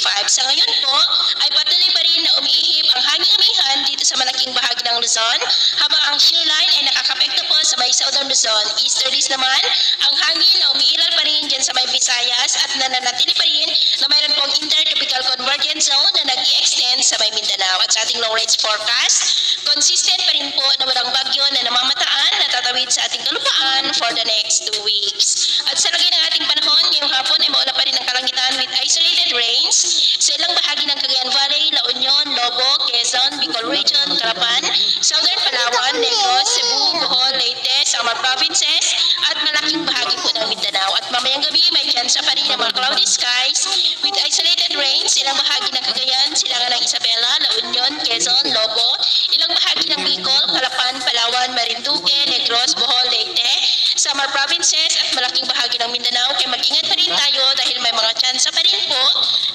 Sa ngayon po ay patuloy pa rin na umiihip ang hanging amihan dito sa malaking bahagi ng Luzon, habang ang shear line ay nakakapekto po sa may Southern Luzon. Easterlies naman ang hangin na umiiral pa rin dyan sa may Visayas at nananatili pa rin na mayroon pong intertropical convergence zone na nag-i-extend sa may Mindanao. At sa ating low range forecast, consistent pa rin po na walang bagyo na namamataan na tatawid sa ating kalupaan for the next 2 weeks. At sa lagay ng ating panahon, ngayong hapon ay maula pa rin ang kalangitan with isolated rains sa ilang bahagi ng Cagayan Valley, La Union, Lobo, Quezon, Bicol Region, Calapan, Southern Palawan, Negros, Cebu, Bohol, Leyte, Samar Provinces, at malaking bahagi po ng Mindanao. At mamayang gabi may tsansa pa rin ng mga cloudy skies with isolated rains ilang bahagi ng Cagayan, Silangan ng Isabela, La Union, Quezon, Lobo, ilang bahagi ng Bicol, Calapan, Palawan, Marinduque, Negros, Bohol, Leyte, Samar Provinces at malaking bahagi ng Mindanao. Kaya mag-ingat pa rin tayo dahil may mga tsansa pa rin po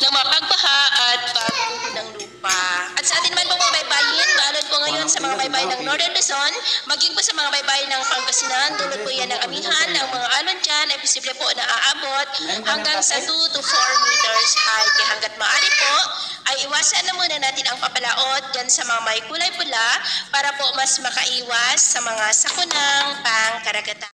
ng mga pagbaha at pagguho ng lupa. At sa atin man po mga baybayin, baalod po ngayon sa mga baybayin ng Northern Luzon, maging po sa mga baybayin ng Pangasinan, dulot po yan ng amihan ng mga alon dyan ay posible po na aabot hanggang sa 2 to 4 meters high. Kaya hanggat maaari po, ay iwasan na muna natin ang papalaot dyan sa mga may kulay pula para po mas makaiwas sa mga sakunang pangkaragatan.